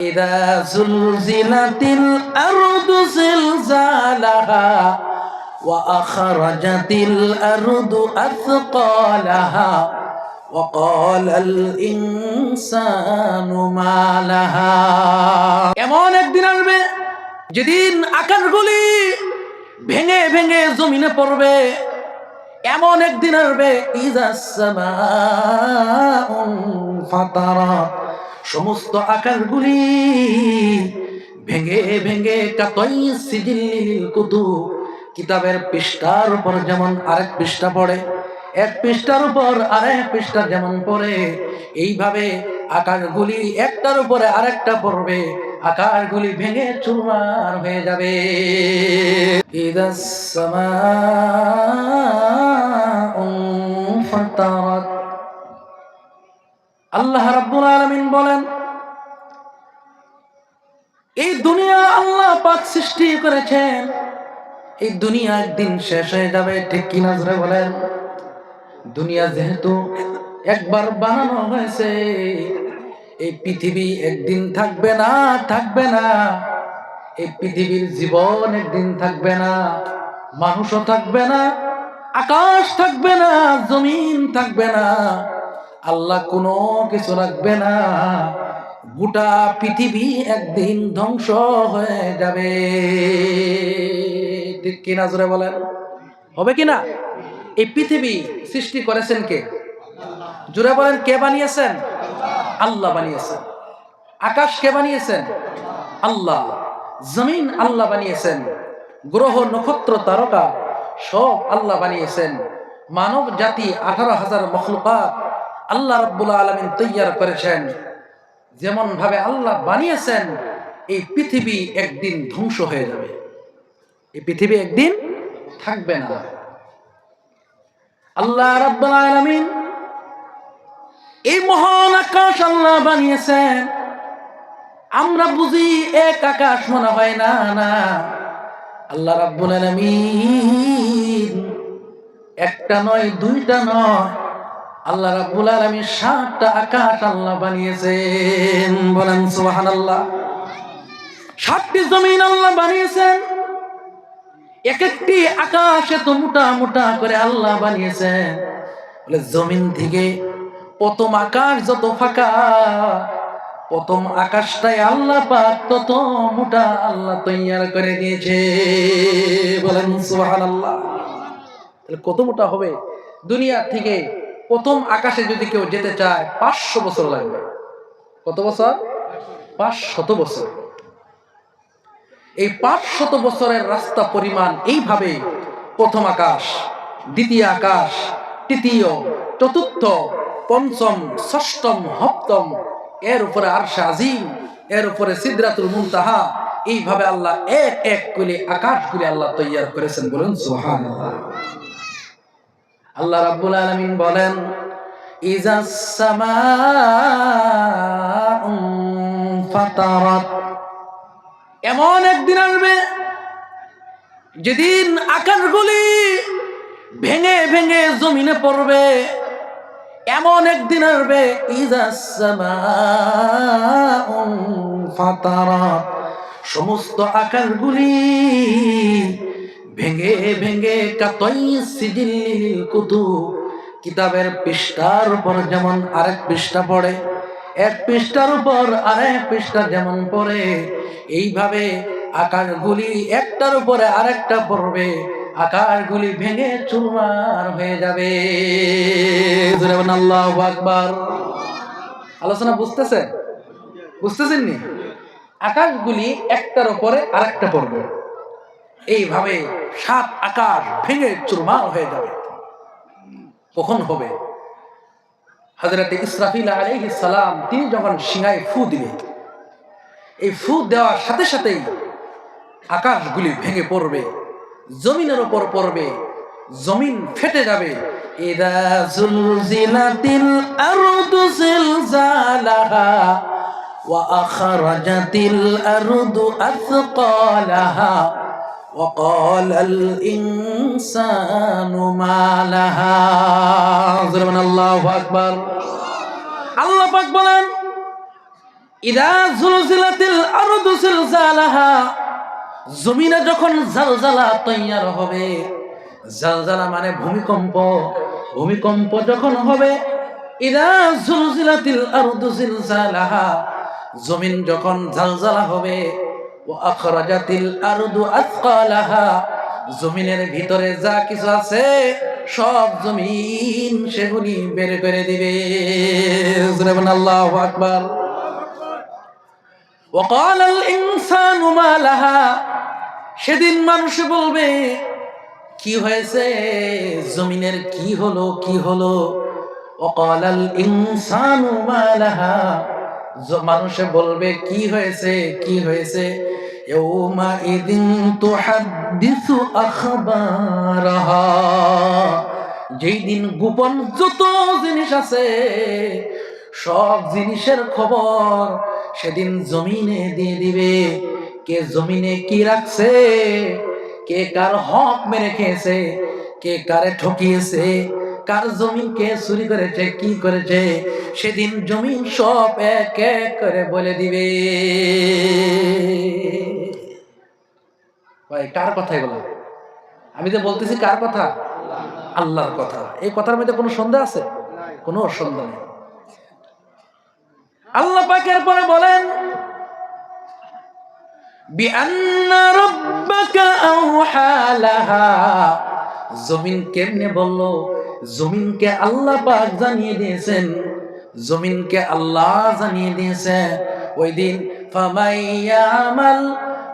إذا زلزلت الأرض زلزالها وأخرجت الأرض أثقالها وقال الإنسان ما لها এমন একদিন আসবে যেদিন আকাশগুলি ভেঙে ভেঙে জমিনে পড়বে। এমন একদিন আসবে ইযাস সামাউ ফাতারাত, সমস্ত আকাশগুলি ভেঙে ভেঙে কাতাই সিজিল কুতুব, কিতাবের পৃষ্ঠার উপর যেমন আরেক পৃষ্ঠা পড়ে, এক পৃষ্ঠার উপর আরেক পৃষ্ঠা যেমন পড়ে, এইভাবে আকাশগুলি একটার উপরে আরেকটা পড়বে, আকাশগুলি ভেঙে চুরমার হয়ে যাবে। ইযাস সামাউ ফাতারাত। আল্লাহ রাব্বুল আলামিন বলেন, এই দুনিয়া আল্লাহ পাক সৃষ্টি করেছেন, এই দুনিয়া একদিন শেষ হয়ে যাবে, ঠিক কি না জোরে বলেন? দুনিয়া যেহেতু একবার বানানো হয়েছে, এই পৃথিবী একদিন থাকবে না, থাকবে না। এই পৃথিবীর জীবন একদিন থাকবে না, মানুষও থাকবে না, আকাশ থাকবে না, জমিন থাকবে না, আল্লাহ কোনো কিছু রাখবে না। গোটা পৃথিবী একদিন ধ্বংস হয়ে যাবে, ঠিক কিনা জোরে বলেন? হবে কিনা? এই পৃথিবী সৃষ্টি করেছেন কে? জোরে বলেন, কে বানিয়েছেন? আল্লাহ বানিয়েছেন। আকাশ কে বানিয়েছেন? আল্লাহ। জমিন আল্লাহ বানিয়েছেন। গ্রহ নক্ষত্র তারকা সব আল্লাহ বানিয়েছেন। মানব জাতি 18,000 মখলুকাত আল্লাহ রাব্বুল আলামিন তৈয়ার করেছেন। যেমন ভাবে আল্লাহ বানিয়েছেন, এই পৃথিবী একদিন ধ্বংস হয়ে যাবে, এই পৃথিবী একদিন থাকবে না। আল্লাহ রাব্বুল আলামিন এই মহান আকাশ আল্লাহ বানিয়েছেন। আমরা বুঝি এক আকাশ মনে হয়, না না, আল্লাহ রাব্বুল আলামিন একটা নয়, দুইটা নয়, আল্লাহ রাব্বুল আলামিন 7টা আকাশ আল্লাহ বানিয়েছেন। বলেন সুবহানাল্লাহ। 7টি জমিন আল্লাহ বানিয়েছেন। এক একটি আকাশ এত মোটা মোটা করে আল্লাহ বানিয়েছেন, বলে জমিন থেকে প্রথম আকাশ যত ফাঁকা, প্রথম আকাশটাই আল্লাহ পাক তত মোটা আল্লাহ তৈয়ার করে দিয়েছে। বলেন সুবহানাল্লাহ। তাহলে কত মোটা হবে? দুনিয়া থেকে প্রথম আকাশে যদি কেউ যেতে চায় 500 বছর লাগবে। কত বছর? 500 বছর। এই 500 বছরের রাস্তা পরিমাণ এইভাবে প্রথম আকাশ, দ্বিতীয় আকাশ, তৃতীয়, চতুর্থ, পঞ্চম, ষষ্ঠম, সপ্তম, এর উপরে আরশে আজিম, এর উপরে সিদরাতুল মুনতাহা, এইভাবে আল্লাহ এক এক করে আকাশগুলি আল্লাহ তৈয়ার করেছেন। বলুন সুবহানাল্লাহ। আল্লাহ রাব্বুল আলামিন বলেন, ইযাস সামাউ ফাতারাত। এমন একদিন আসবে যেদিন আকাশগুলি ভেঙে ভেঙে জমিনে পড়বে। এমন একদিন আসবে ইযাস সামাউ ফাতারাত, সমস্ত আকাশগুলি ভেঙে ভেঙে কাতাই সিজিল কুতুব, কিতাবের পৃষ্ঠার উপর যেমন আরেক পৃষ্ঠা পড়ে, এক পৃষ্ঠার উপর আরেক পৃষ্ঠা যেমন পড়ে, এইভাবে আকাশগুলি একটার উপরে আরেকটা পড়বে, আকাশগুলি ভেঙে চুরমার হয়ে যাবে। আল্লাহু আকবার। আলোচনা বুঝতেছেন? বুঝতেছেন নি? আকাশগুলি একটার উপরে আরেকটা পড়বে, এইভাবে 7 আকাশ ভেঙে চুরমার হয়ে যাবে। কখন হবে? হযরত ইসরাফিল আলাইহিস সালাম তিনি যখন সিংহায় ফু দিবে, এই ফু দেওয়ার সাথে সাথেই আকাশগুলি ভেঙে পড়বে, জমিনের উপর পড়বে, জমিন ফেটে যাবে। ইযা যুলজিলাতিল আরদু জিলজালাহা ওয়া আখরাজাতিল আরদু আথকালাহা ওয়া ক্বালাল ইনসানু মা লাহা। আল্লাহু আকবার। আল্লাহ পাক বলেন, ইদা জুলজিলাতিল আরদু জিলজালাহা, জমিনে যখন জালজালা তৈয়ার হবে, জালজালা মানে ভূমিকম্প, ভূমিকম্প যখন হবে, ইদা জুলজিলাতিল আরদু জিলজালাহা, জমিন যখন জালজালা হবে, ওয়া আখরাজাতিল আরদু আথকালাহা, জমিনের ভিতরে যা কিছু আছে সব জমিন সেগুলি বের করে দিবে। আল্লাহু আকবার। وقال الإنسان ما لها, সেদিন মানুষ বলবে কি হয়েছে, জমিনের কি হলো কি হলো। وقال الإنسان ما لها, মানুষ বলবে কি হয়েছে কি হয়েছে। يومئذ تحدث أخبارها, যেই দিন গোপন যত জিনিস আছে সব জিনিসের খবর সেদিন জমিনে দিয়ে দিবে। কে জমিনে কি রাখছে, কে কার হক মেরে খেয়েছে, কে কারে ঠকিয়েছে, কার জমিন কে চুরি করেছে, কি করেছে, সেদিন জমিন সব এক এক করে বলে দিবে। ভাই কার কথা এগুলো? আমি তো বলতেছি কার কথা? আল্লাহর কথা। এই কথার মধ্যে কোনো সন্দেহ আছে? কোনো সন্দেহ নেই। আল্লাহ পাকের পরে বলেন বিআন্না রাব্বাকা আওহা লাহা, জমিন কেমনে বললো, জমিনকে আল্লাহ পাক জানিয়ে দিয়েছেন, জমিনকে আল্লাহ জানিয়ে দিয়েছেন। ওই দিন ফামাইয়ামাল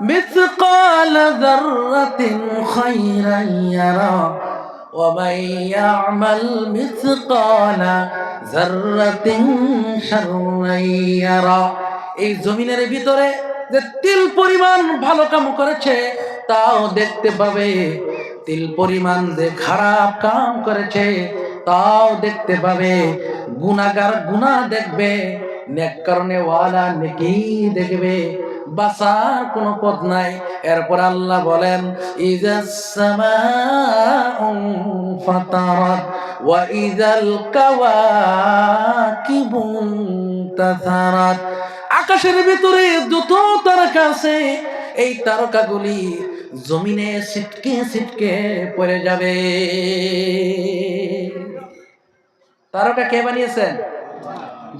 মিসকালা যাররাতিন খায়রান ইয়ারা ওয়া মাইয়ামাল মিসকালা যাররাতিন শাররান ইয়ারা। এই জমিনের ভিতরে যে তিল পরিমাণ ভালো কাম করেছে তাও দেখতে পাবে, তিল পরিমাণ যে খারাপ কাম করেছে তাও দেখতে পাবে। গুনাহগার গুনাহ দেখবে, নেককারনে ওয়ালা নেকি দেখবে, বাঁচার কোনো পথ নাই। এরপর আল্লাহ বলেন ইজাস সামাউ ফাতারাত ওয়া ইজাল কাওয়াকিবু তাসারাত, আকাশের ভিতরে যত তারকা আছে এই তারকাগুলি জমিনে ছিটকে ছিটকে পড়ে যাবে। তারকা কে বানিয়েছেন?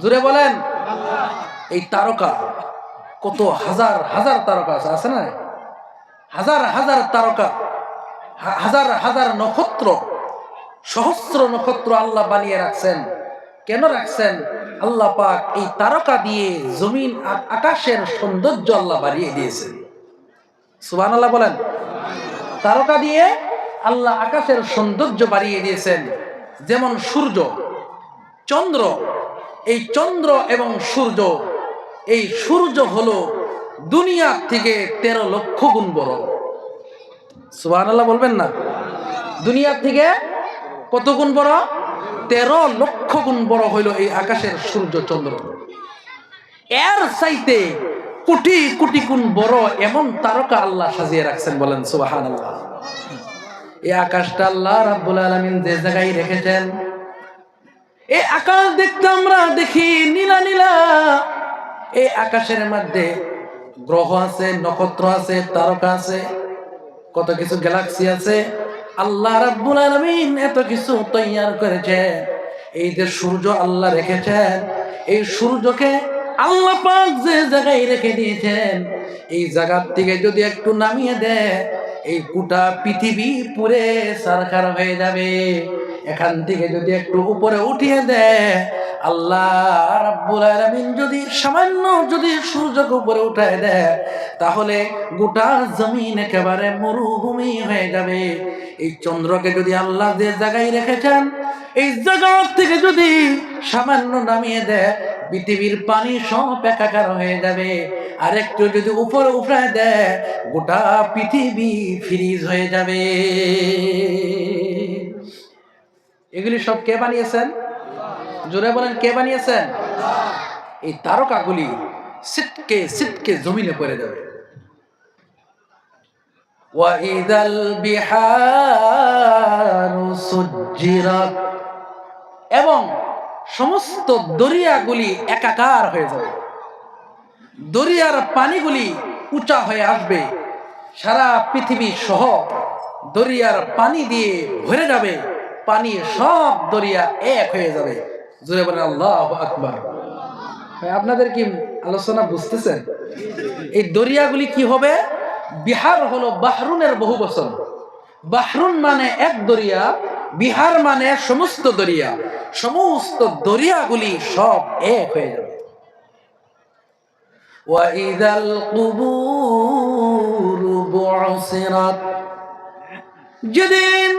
জোরে বলেন। এই তারকা কত হাজার হাজার তারকা আছে না? হাজার হাজার তারকা, হাজার হাজার নক্ষত্র, সহস্র নক্ষত্র আল্লাহ বানিয়ে রাখছেন। কেন রাখছেন? আল্লাহ পাক এই তারকা দিয়ে জমিন আকাশের সৌন্দর্য আল্লাহ বাড়িয়ে দিয়েছেন। সুবহানাল্লাহ বলেন। তারকা দিয়ে আল্লাহ আকাশের সৌন্দর্য বাড়িয়ে দিয়েছেন। যেমন সূর্য, চন্দ্র, এই চন্দ্র এবং সূর্য, এই সূর্য হলো দুনিয়া থেকে 13 লক্ষ গুণ বড়। সুবহানাল্লাহ বলবেন না? দুনিয়া থেকে কত গুণ বড়? 13 লক্ষ গুণ বড় হইল এই আকাশের সূর্য চন্দ্র। এর চাইতে কোটি কোটি গুণ বড় এমন তারকা আল্লাহ সাজিয়ে রাখছেন, বলেন সুবহানাল্লাহ। এই আকাশটা আল্লাহ রাব্বুল আলামিন যে জায়গায় রেখেছেন, এই আকাশ দেখতে আমরা দেখি নীলা নীলা, এই আকাশের মধ্যে গ্রহ আছে, নক্ষত্র আছে, তারকা আছে, কত কিছু গ্যালাক্সি আছে। আল্লাহ রাব্বুল আলামিন এত কিছু তৈয়ার করেছে। এই যে সূর্য আল্লাহ রেখেছেন, এই সূর্যকে আল্লাহ পাক যে জায়গায় রেখে দিয়েছেন, এই জায়গার থেকে যদি একটু নামিয়ে দেয় এই গোটা পৃথিবী পুরে সারখার হয়ে যাবে। এখান থেকে যদি একটু উপরে উঠিয়ে দেয়, আল্লাহ রাব্বুল আলামিন যদি সামান্য যদি সূর্যকে উপরে উঠায় দেয় তাহলে গোটা জমিন একেবারে মরুভূমি হয়ে যাবে। এই চন্দ্রকে যদি আল্লাহ যে জায়গায় রেখেছেন এই জায়গা থেকে যদি সামান্য নামিয়ে দেয় পৃথিবীর পানি সব একাকার হয়ে যাবে। আর একটু যদি উপরে উঠায় দেয় গোটা পৃথিবী ফ্রিজ হয়ে যাবে। এগুলি সব কে বানিয়েছেন? জোরে বলেন, কে বানিয়েছেন? এই তারকাগুলি ছিটকে ছিটকে জমিনে পড়ে যাবে। ওয়াইদাল বিহারু সুজ্জিরাত, এবং সমস্ত দরিয়াগুলি একাকার হয়ে যাবে। দরিয়ার পানিগুলি উঁচা হয়ে আসবে, সারা পৃথিবী সহ দরিয়ার পানি দিয়ে ভরে যাবে, পানি সব দরিয়া এক হয়ে যাবে। জোরে বলেন আল্লাহু আকবার। আপনাদের কি আলোচনা বুঝতেছেন? এই দরিয়াগুলি কি হবে? বিহার হলো বাহরুনের বহু বচন। বাহরুন মানে এক দরিয়া, বিহার মানে সমস্ত দরিয়া। সমস্ত দরিয়াগুলি সব এক হয়ে যাবে। ওয়াইদাল কুবুর বু'সিরাত, যেদিন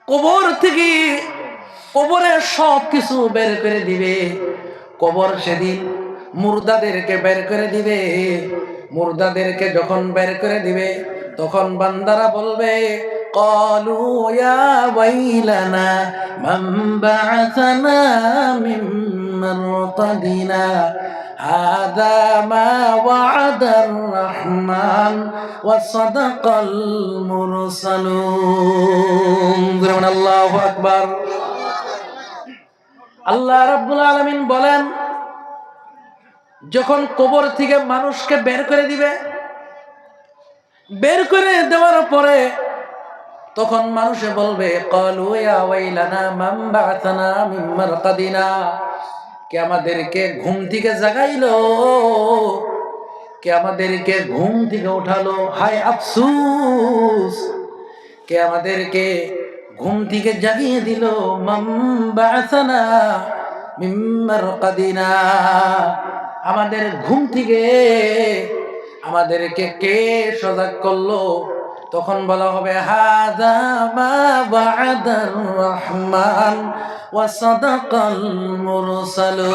কবর থেকে কবরের সব কিছু বের করে দিবে, কবর সেদিন মুর্দাদেরকে বের করে দিবে। মুর্দাদেরকে যখন বের করে দিবে তখন বান্দারা বলবে, ক্বালু ইয়া ওয়াইলানা মান বা'আসানা মিন মারকাদিনা হাযা মা ওয়া'আদার রাহমান ওয়া সাদাকাল মুরসালুন। আল্লাহু আকবার। আল্লাহ রাব্বুল আলামিন বলেন, যখন কবর থেকে মানুষকে বের করে দিবে, বের করে দেওয়ার পরে তখন মানুষে বলবে, ক্বালু ইয়া ওয়াইলানা মান বা'আসানা মিন মারকাদিনা, কে আমাদেরকে ঘুম থেকে জাগাইলো, কে আমাদেরকে ঘুম থেকে উঠালো, হায় আফসোস, কে আমাদেরকে ঘুম থেকে জাগিয়ে দিল। মান বা'আসানা মিন মারকাদিনা, আমাদের ঘুম থেকে আমাদেরকে কে সজাগ করলো? তখন বলা হবে, হাযা মা ওয়া'আদার রাহমান ওয়া সাদাকাল মুরসালুন।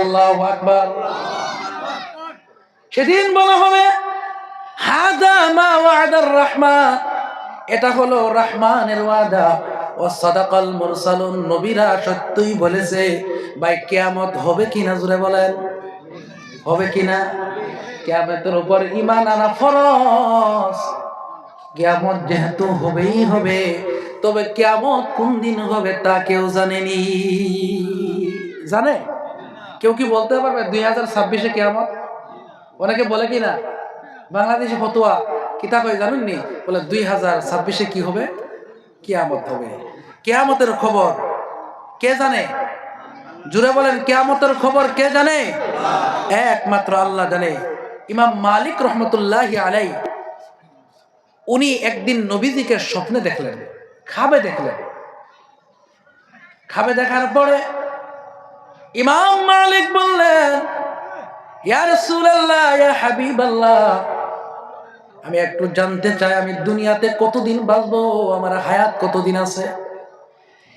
আল্লাহু আকবার। সেদিন বলা হবে, হাযা মা ওয়া'আদার রাহমান, এটা হলো রহমানের ওয়াদা, ওয়া সাদাকাল মুরসালুন, নবীরা সত্যই বলেছে। ভাই কিয়ামত হবে কিনা জোরে বলেন, হবে কিনা? কিয়ামতের উপর ঈমান আনা ফরজ। কিয়ামত যেহেতু হবেই হবে, তবে কিয়ামত কোন দিন হবে তা কেউ জানেনি। জানে কেউ? কি বলতে পারবে 2026-এ কিয়ামত? অনেকে বলে কিনা, বাংলাদেশে ফতোয়া কিতা কয় জানেননি? বলে 2026-এ কি হবে? কিয়ামত হবে। কিয়ামতের খবর কে জানে? জুড়ে বলেন, কিয়ামতের খবর কে জানে? একমাত্র আল্লাহ জানে। ইমাম মালিক রহমতুল্লাহি আলাইহি, উনি একদিন নবীজিকে স্বপ্নে দেখলেন, খাবে দেখলেন। খাবে দেখার পরে ইমাম মালিক বললেন, ইয়া রাসূলুল্লাহ, ইয়া হাবিবাল্লাহ, আমি একটু জানতে চাই আমি দুনিয়াতে কতদিন বাঁচবো, আমার হায়াত কতদিন আছে?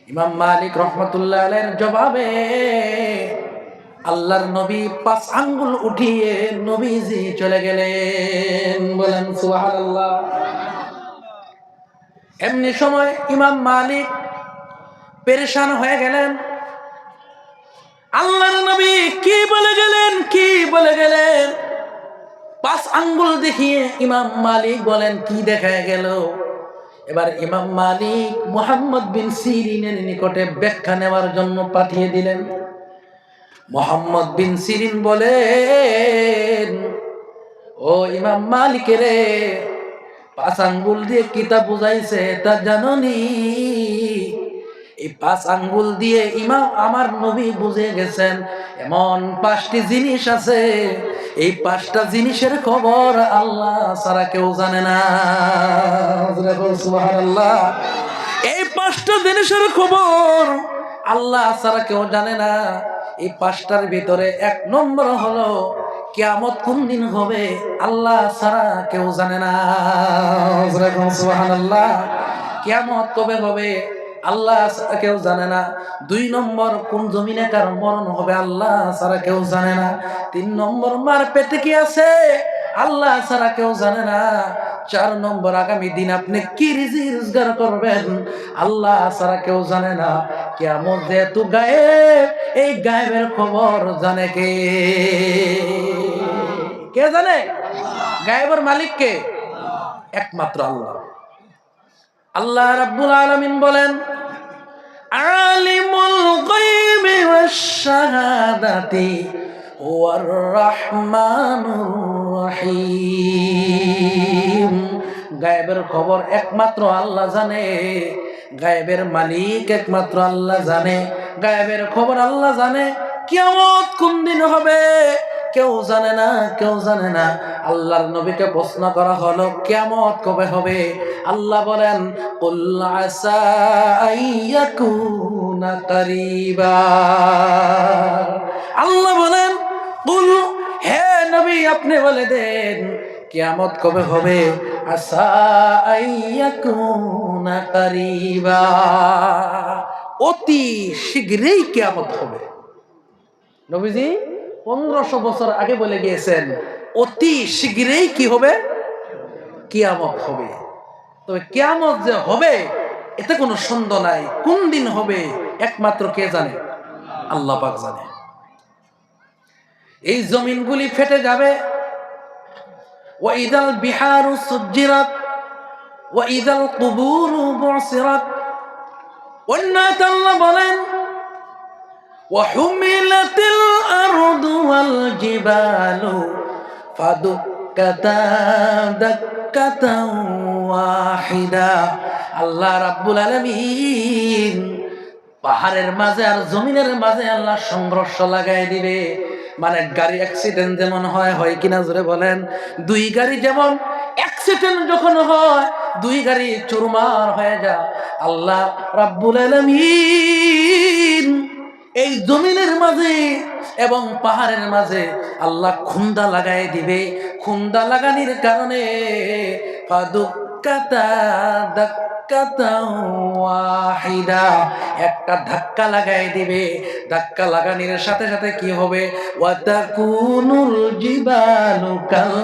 ইমাম মালিক রহমতুল্লাহ আলাইহির জবাবে আল্লাহর নবী 5 আঙ্গুল উঠিয়ে নবীজি চলে গেলেন। বলেন সুবহানাল্লাহ। এমনি সময় ইমাম মালিক পেরেশান হয়ে গেলেন। আল্লাহর নবী কি বলে গেলেন, কি বলে গেলেন? 5 আঙ্গুল দেখিয়ে ইমাম মালিক বলেন, কি দেখায় গেল? এবার ইমাম মালিক মুহাম্মদ বিন সিরিনের নিকটে ব্যাখ্যা নেওয়ার জন্য পাঠিয়ে দিলেন। মুহাম্মদ বিন সিরিন বলেন, ও ইমাম মালিক রে, 5 আঙ্গুল দিয়ে কিতা বুঝাইছে তা জানোনি? এই 5 আঙ্গুল দিয়ে ইমাম আমার নবী বুঝে গেছেন এমন 5টি জিনিস আছে, এই 5টা জিনিসের খবর আল্লাহ ছাড়া কেউ জানে না। সুবহানাল্লাহ। এই 5টা জিনিসের খবর আল্লাহ ছাড়া কেউ জানে না। এই 5টার ভিতরে 1 নম্বর হলো কিয়ামত কোন দিন হবে আল্লাহ ছাড়া কেউ জানে না। সুবহানাল্লাহ। কিয়ামত কবে হবে আল্লাহ ছাড়া কেউ জানে না। 2 নম্বর, কোন জমিনে কার মরণ হবে আল্লাহ ছাড়া কেউ জানে না। 3 নম্বর, মার পেটে কি আছে আল্লাহ ছাড়া কেউ জানে না। 4 নম্বর, আগামী দিন আপনি কি রিজিক রোজগার করবেন আল্লাহ ছাড়া কেউ জানে না। কিয়ামত যেহেতু গায়েব, এই গায়েবের খবর জানে কে? কে জানে? গায়েবের মালিক কে? একমাত্র আল্লাহ। আল্লাহ রাব্বুল আলামিন বলেন, আলিমুল গায়বি ওয়াশ শাহাদাতি ওয়ার রাহমানুর রহিম। গায়েবের খবর একমাত্র আল্লাহ জানে, গায়েবের মালিক একমাত্র আল্লাহ জানে, গায়েবের খবর আল্লাহ জানে। কিয়ামত কোন দিন হবে কেউ জানে না, কেউ জানে না। আল্লাহর নবীকে প্রশ্ন করা হলো কিয়ামত কবে হবে? আল্লাহ বলেন কুল আসা আইয়াকুনা কারিবা। আল্লাহ বলেন কুল, হে নবী আপনি বলে দেন কিয়ামত কবে হবে? আসা আইয়াকুনা কারিবা, অতি শীঘ্রই কিয়ামত হবে। নবীজি 1500 বছর আগে বলে গিয়েছেন অতি শীঘ্রই কি হবে? কিয়ামত হবে। তবে কিয়ামত যে হবে এতে কোনো সন্দেহ নাই। কোন দিন হবে একমাত্র কে জানে? আল্লাহ পাক জানে। এই জমিনগুলি ফেটে যাবে। ওয়াইদাল বিহারু সুজ্জিরাত ওয়াইদাল কুবুরু বুসিরাত। অন্যায় আল্লাহ বলেন وحملت الأرض والجبال فدكتا دكة واحدة। আল্লাহ রাব্বুল আলামিন পাহাড়ের মাঝে আর জমিনের মাঝে আল্লাহ সংঘর্ষ লাগাই দিবে। মানে গাড়ি অ্যাক্সিডেন্ট যেমন হয় কিনা জোরে বলেন? দুই গাড়ি যেমন অ্যাক্সিডেন্ট যখন হয় দুই গাড়ি চুরমার হয়ে যায়, আল্লাহ রাব্বুল আলামিন এই জমিনের মাঝে এবং পাহাড়ের মাঝে আল্লাহ খুন্দা লাগাই দিবে। খুন্দা লাগানির কারণে ফাদুক্কাতা দাক্কাতা ওয়াহিদা, একটা ধাক্কা লাগাই দিবে। ধাক্কা লাগানির সাথে সাথে কি হবে? ওয়াতাকুনুল জিবালু কাল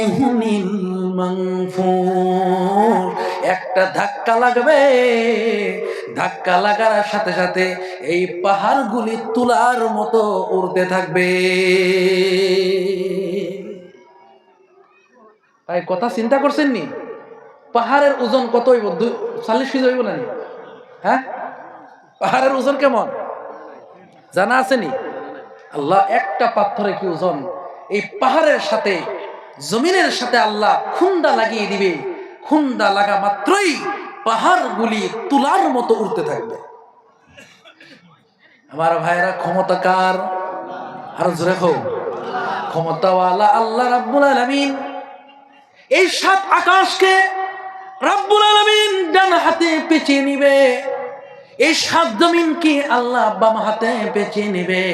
ইহনিল মানফুর। একটা ধাক্কা লাগবে, ধাক্কা লাগার সাথে সাথে এই পাহাড়গুলি তুলার মতো উড়তে থাকবে। তাই কথা চিন্তা করছেন নি? পাহাড়ের ওজন কত হইব? 40 কেজি হইব না? হ্যাঁ, পাহাড়ের ওজন কেমন জানা আছে নি? আল্লাহ একটা পাথরে কি ওজন? এই পাহাড়ের সাথে জমিনের সাথে আল্লাহ খুন্দা লাগিয়ে দিবে। খুন্দা লাগা মাত্রই পাহাড়গুলি তুলার মতো উঠতে থাকবে। আমার ভাইরা, ক্ষমতা কার? আর জোরে হোক, ক্ষমতাওয়ালা আল্লাহ রাব্বুল আলামিন। এই 7 আকাশকে রাব্বুল আলামিন ডান হাতে পেঁচিয়ে নিবে। এই 7 জমিনকে আল্লাহ বাম হাতে পেঁচিয়ে নিবে।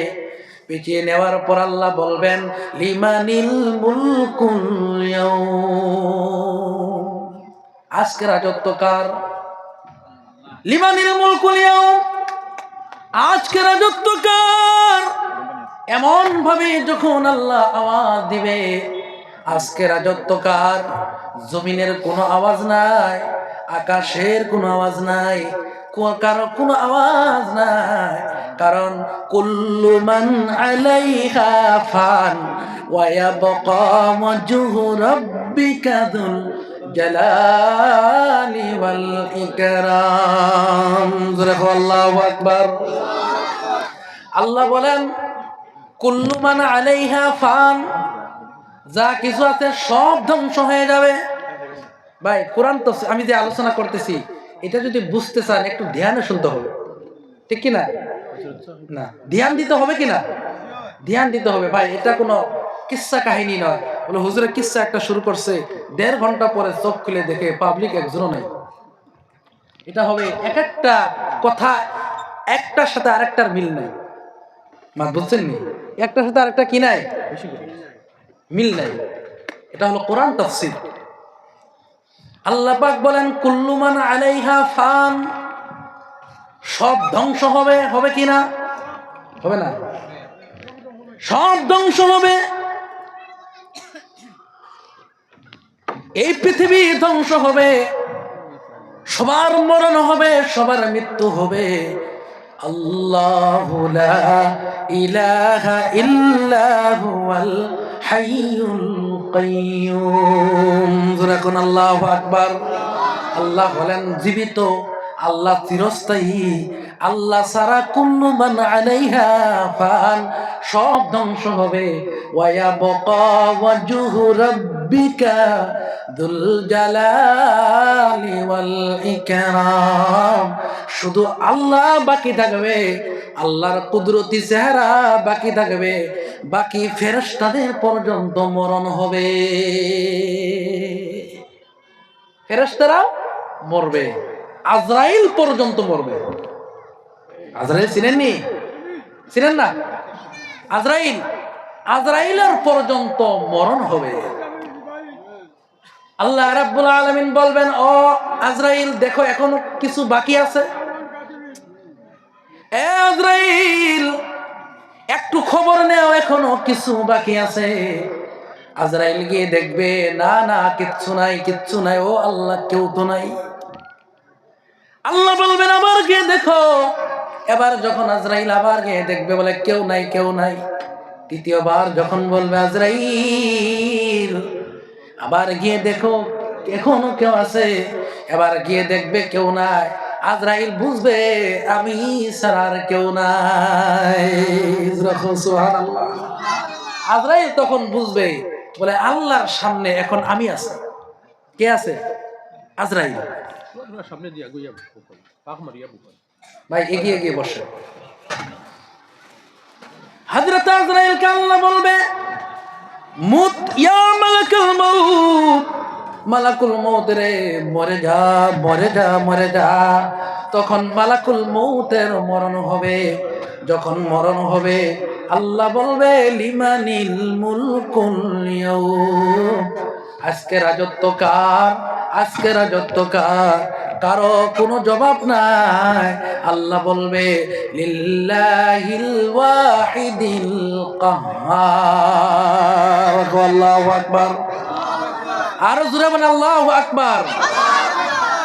পেঁচিয়ে নেওয়ার পর আল্লাহ বলবেন লিমানিল মুলকুল ইয়াউম, আজকে রাজত্ব কার? লিমানিল মুলকুল ইয়াউম, আজকে রাজত্ব কার? এমন ভাবে যখন আল্লাহ আওয়াজ দিবে আজকে রাজত্ব কার, জমিনের কোনো আওয়াজ নাই, আকাশের কোনো আওয়াজ নাই, কারো কোনো আওয়াজ নাই। কারণ কুল্লু মান আলাইহা ফান ওয়া ইয়াবকা ওয়াজহু রাব্বিকা যুল জালালি ওয়াল ইকরাম। আল্লাহু আকবার। আল্লাহ বলেন কুল্লু মান আলাইহা ফান, যা কিছু আছে সব ধ্বংস হয়ে যাবে। ভাই কোরআন তো আমি যে আলোচনা করতেছি এটা যদি বুঝতে চান একটু ধ্যানে শুনতে হবে, ঠিক কিনা? না, ধ্যান দিতে হবে কিনা? ধ্যান দিতে হবে ভাই। এটা কোনো কিস্সা কাহিনী নয়। বলে হুজুরের কিস্সা একটা শুরু করছে, 1.5 ঘন্টা পরে চোখ খুলে দেখে পাবলিক একজনও নেই। এটা হবে এক একটা কথা একটার সাথে আরেকটার মিল নাই। মা বুঝছেন নি? একটার সাথে আরেকটা কি নাই, মিল নাই। এটা হলো কোরআন তাফসীর। আল্লাহ পাক বলেন কুল্লু মান আলাইহা ফান, সব ধ্বংস হবে। হবে কি না? হবে না? সব ধ্বংস হবে। এই পৃথিবী ধ্বংস হবে, সবার মরণ হবে, সবার মৃত্যু হবে। আল্লাহু লা ইলাহা ইল্লা হুয়াল হাইয়ুল কাইয়্যুম। জোরে কোন আল্লাহু আকবার। আল্লাহ হলেন জীবিত, আল্লাহ চিরস্থায়ী, আল্লাহ সারা কুল্লু মান আলাইহা ফান, সব ধ্বংস হবে। ওয়া ইয়াবকা ওয়াজহু রাব্বিকা দুল জালালি ওয়াল ইকরাম, শুধু আল্লাহ বাকি থাকবে, আল্লাহর কুদরতি চেহারা বাকি থাকবে, বাকি ফেরেশতাদের পর্যন্ত মরণ হবে। ফেরেশতারা মরবে, আজরাইল পর্যন্ত মরবে। আজরাইল চিনেননি? চিনেন না? আজরাইলের পর্যন্ত মরণ হবে। আল্লাহ রাব্বুল আলামিন বলবেন, ও আজরাইল দেখো এখনো কিছু বাকি আছে। এ আজরাইল একটু খবর নেও, এখনো কিছু বাকি আছে। আজরাইল গিয়ে দেখবে, না না কিচ্ছু নাই, কিচ্ছু নাই। ও আল্লাহ, কেউ তো নাই। আল্লাহ বলবেন আবার গিয়ে দেখো। এবার যখন আজরাইল আবার গিয়ে দেখবে, বলে কেউ নাই, কেউ নাই। তৃতীয়বার যখন বলবে আজরাইল আবার গিয়ে দেখো, এখনো কেউ আছে। এবার গিয়ে দেখবে কেউ নাই। আজরাইল বুঝবে আমি ছাড়া আর কেউ নাই। সুবহানাল্লাহ। আজরাইল তখন বুঝবে, বলে আল্লাহর সামনে এখন আমি আছি। কে আছে? আজরাইল। ভাই এগিয়ে গিয়ে বসে। হযরত আজরাইলকে আল্লাহ বলবে, মুত ইয়া মালাকুল মউত, মালাকুল মউত রে, মরে যা, মরে যা, মরে যা। তখন মালাকুল মউতের মরণ হবে। যখন মরণ হবে, আল্লাহ বলবে, লিমানিল মুলকুল ইয়াউম, আজকে রাজত্ব কার? আজকে রাজত্ব কার? কারো কোনো জবাব নাই। আল্লাহ বলবে, লিল্লাহিল ওয়াহিদিল কাহ্হার। আল্লাহু আকবার। আরো জোরে বলেন আল্লাহু আকবার।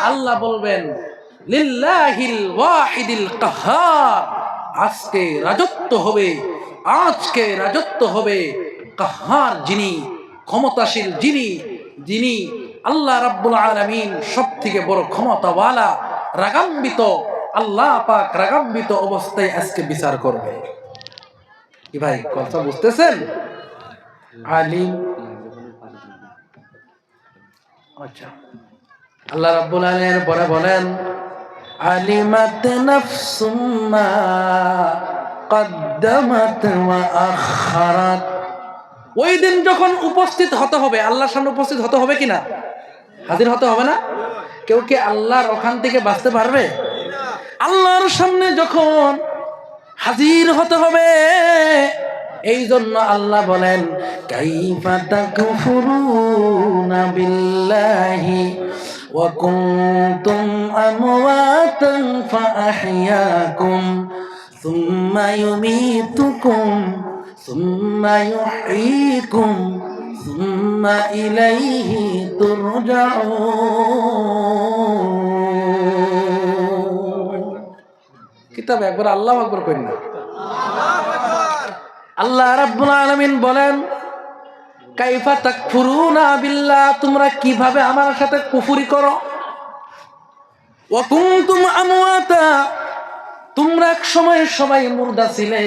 আল্লাহ বলবেন, লিল্লাহিল ওয়াহিদিল কাহ্হার, আজকে রাজত্ব হবে, আজকে রাজত্ব হবে কাহ্হার, যিনি ক্ষমতাশীল, যিনি আল্লাহ রাব্বুল আলামিন, সবথেকে বড় ক্ষমতাওয়ালা। রাগান্বিত আল্লাহ পাক রাগান্বিত অবস্থায় আজকে বিচার করবে। কি ভাই কথা বুঝতেছেন? আলিম, আচ্ছা। আল্লাহ রাব্বুল আলামিন পরে বলেন, আলিমাত নাফসুম মা কদ্দামাত ওয়া আখারাত। ওই দিন যখন উপস্থিত হতে হবে, আল্লাহর সামনে উপস্থিত হতে হবে কিনা? হাজির হতে হবে না? কেউ কি আল্লাহর ওখান থেকে বাঁচতে পারবে? আল্লাহর সামনে যখন হাজির হতে হবে, এই জন্য আল্লাহ বলেন, কাইফা তাকফুরুনা বিল্লাহি ওয়া কুনতুম আমওয়াতান ফাআহইয়াকুম সুম্মা ইউমীতুকুম সুম্মা ইউহয়ীকুম সুম্মা ইলাইহি তুরজাউন। কিতাবে একবার আল্লাহু আকবার কইন না। আল্লাহ রাব্বুল আলামিন বলেন, কাইফা তাকফুরুনা বিল্লাহ, তোমরা কিভাবে আমার সাথে কুফরি করো। ওয়া কুনতুম আমওয়াতা, তোমরা এক সময় সবাই মুর্দা ছিলে।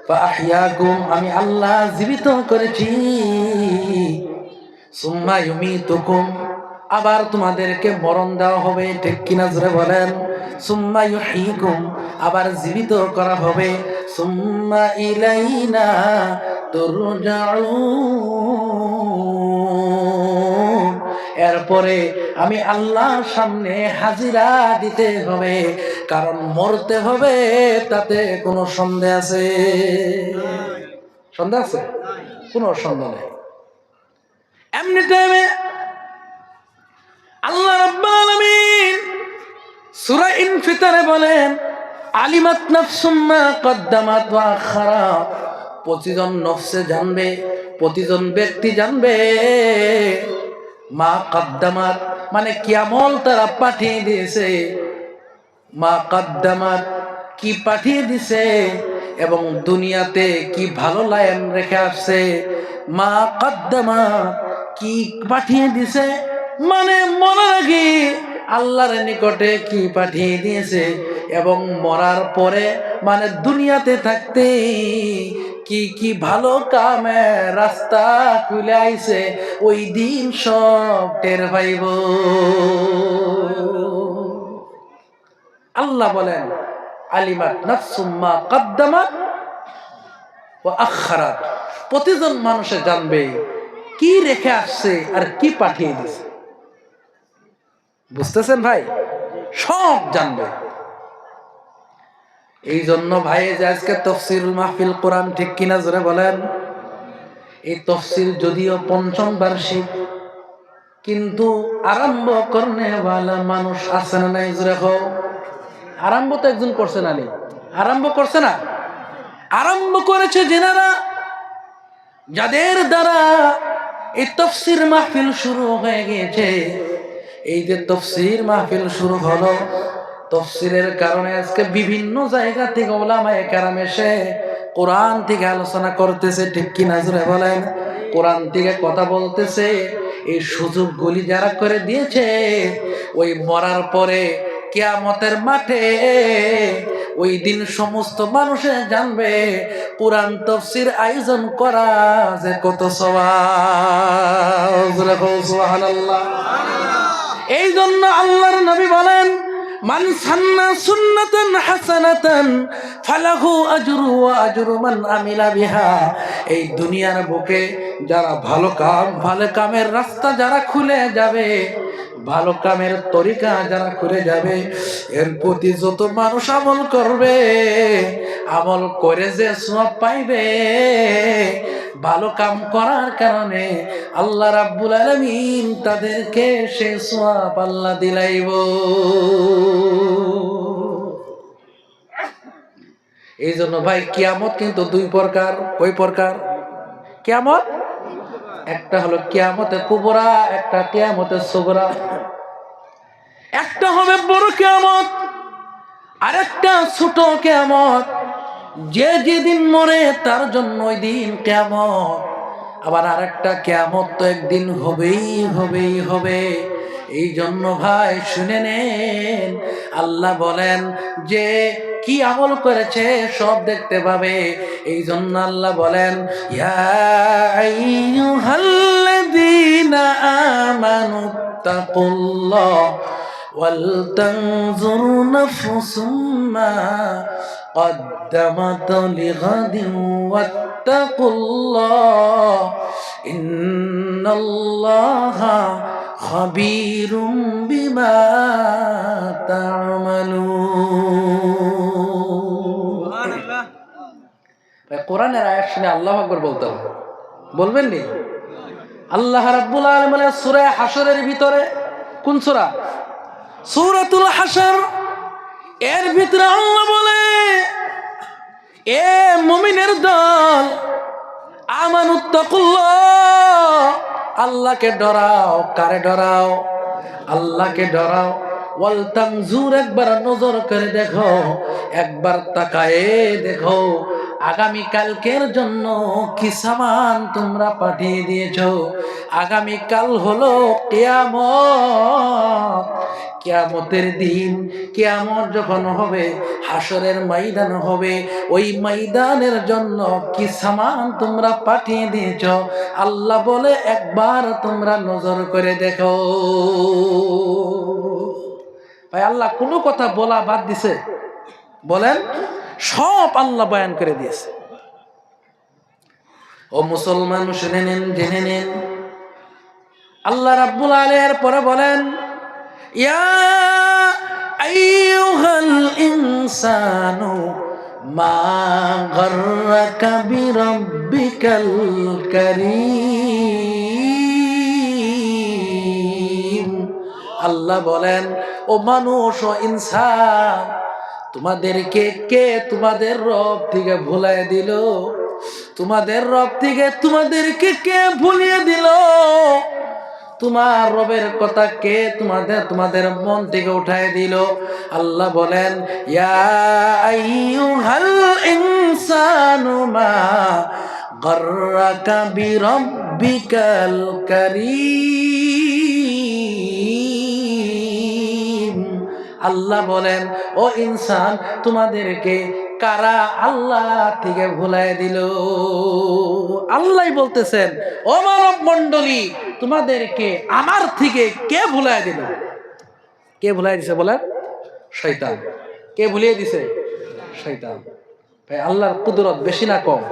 ফাআহইয়াকুম, আমি আল্লাহ জীবিত করেছি। সুম্মা ইউমীতুকুম, আবার তোমাদেরকে মরণ দেওয়া হবে। ঠিক কিনা জোরে বলেন? সুম্মা ইউহয়ীকুম, আবার জীবিত করা হবে। সুম্মা ইলাইনা তুরজাউন, এরপরে আমি আল্লাহর সামনে হাজিরা দিতে হবে। কারণ মরতে হবে, তাতে কোনো সন্দেহ আছে? সন্দেহ আছে? কোনো সন্দেহ নেই। এমনি টাইমে আল্লাহ রাব্বুল আলামিন সূরা ইনফিতারে বলেন, আলিমাত নাফসুম মা কদ্দামাত ওয়া আখারাত, প্রতিজন নফসে জানবে, প্রতিজন ব্যক্তি জানবে, মা কদ্দামাত মানে কি আমল তারা পাঠিয়ে দিয়েছে, মা কদ্দামাত কি পাঠিয়ে দিছে, এবং দুনিয়াতে কি ভালো লাইন রেখে আসছে। মা কদ্দামাত কি পাঠিয়ে দিছে, মানে মরার আগে আল্লাহর নিকটে কি পাঠিয়ে দিয়েছে, এবং মরার পরে মানে দুনিয়াতে থাকতে কি কি ভালো কামে রাস্তা খুলে আইছে ওই দিন সব টের পাইব। আল্লাহ বলেন আলিমাত নাফসুম মা কদ্দামাত ওয়া আখখারাত, প্রতিজন মানুষে জানবে কি রেখে আসছে আর কি পাঠিয়ে দিছে। বুঝতেছেন ভাই? সব জানবে। এই জন্য ভাই যে আজকে তাফসীরুল মাহফিল কোরআন ঠিক কিনা জোরে বলেন। এই তাফসীর যদিও পঞ্চম বার্ষিক, কিন্তু আরম্ভ করনে ওয়ালা মানুষ আছে না নাই জোরে হো? আরম্ভ তো একজন করছে না, আরম্ভ করছে না, আরম্ভ করেছে যেনারা, যাদের দ্বারা এই তাফসীর মাহফিল শুরু হয়ে গিয়েছে। এই যে তাফসীর মাহফিল শুরু হলো, তাফসীরের কারণে আজকে বিভিন্ন জায়গা থেকে উলামায়ে কেরাম এসে কোরআন থেকে আলোচনা করতেছে, ঠিক কি না জোরে বলেন? কোরআন থেকে কথা বলতেছে। এই সুযোগগুলি যারা করে দিয়েছে, ওই মরার পরে কিয়ামতের মাঠে ওই দিন সমস্ত মানুষে জানবে কোরআন তাফসীর আয়োজন করা যে কত সওয়াব। সুবহানাল্লাহ। এই জন্য আল্লাহর নবী বলেন মান সান্না সুন্নাতান হাসানাতান ফালাহু আজরু ওয়া আজরু মান আমিলা বিহা। এই দুনিয়ার বুকে যারা ভালো কামের রাস্তা যারা খুলে যাবে, ভালো কামের তরিকা যারা খুলে যাবে, এর প্রতি যত মানুষ আমল করবে, আমল করে যে সওয়াব পাইবে, ভালো কাম করার কারণে আল্লাহ রাব্বুল আলামিন তাদেরকে সেই সওয়াব আল্লাহ দিলাইব। এই জন্য ভাই কিয়ামত কিন্তু দুই প্রকার। কয় প্রকার কিয়ামত? একটা হলো কিয়ামতে কুবরা, একটা কিয়ামতে সুগরা। একটা হবে বড় কিয়ামত, আরেকটা ছোট কিয়ামত। যে যেদিন মরে তার জন্য ওই দিন কিয়ামত। আবার আরেকটা কিয়ামত তো একদিন হবেই। এই জন্য ভাই শুনে নেন, আল্লাহ বলেন যে কি আমল করেছে সব দেখতে পাবে। এই জন্য আল্লাহ বলেন ইয়া আইয়ুহাল্লাযীনা আমানু তাকুল্লাহ ওয়াল তানজুর নাফসুম মা قدمت لغد واتقوا الله إن الله خبير بما تعملون। কোরআনের আয়াত শুনে আল্লাহু আকবার বলতে হবে, বলবেন নি? আল্লাহ রাব্বুল আলামিন সূরা হাশরের ভিতরে, কোন সূরা? সূরাতুল হাশর। এর ভিতরে আল্লাহ বলে এ মুমিনের দল আমানুত্তাকুল্লাহ, আল্লাহকে ডরাও। কারে ডরাও? আল্লাহকে ডরাও। ওয়াল তানজুর, একবার নজর করে দেখো, একবার তাকায়ে দেখো আগামী কালকের জন্য কি সামান তোমরা পাঠিয়ে দিয়েছো। আগামী কাল হলো কিয়ামত। কিয়ামতের দিন, কিয়ামত যখন হবে, হাসরের ময়দান হবে, ওই ময়দানের জন্য কি সামান তোমরা পাঠিয়ে দিয়েছো। আল্লাহ বলে একবার তোমরা নজর করে দেখো। ভাই আল্লাহ কোনো কথা বলা বাদ দিছে? বলেন, সব আল্লাহ বয়ান করে দিয়েছে। ও মুসলমান শুনে নেন, জেনে নেন, আল্লাহ রাব্বুল আলামিন পরে বলেন ইয়া আইয়ুহাল ইনসানু মা গাররাকা বিরাব্বিকাল কারীম। আল্লাহ বলেন ও মানুষ, ও ইনসান, তোমাদেরকে কে তোমাদের রব থেকে ভুলায় দিল? তোমাদের রব থেকে তোমাদেরকে কে ভুলিয়ে দিল? তোমার রবের কথা কে তোমাদের মন থেকে উঠায় দিল? আল্লাহ বলেন ইয়া আইয়ুহাল ইনসানু মা গাররাকা বিরাব্বিকাল কারীম। আল্লাহ বলেন, ও ইনসান, তোমাদেরকে কারা আল্লাহ থেকে ভুলাই দিল? আল্লাহ বলতেছেন, ও মানব মণ্ডলী, তোমাদেরকে আমার থেকে কে ভুলাই দিল? কে ভুলাই দিছে বলেন? শয়তান। কে ভুলিয়ে দিছে? শয়তান। ভাই, আল্লাহর কুদরত বেশি না কম?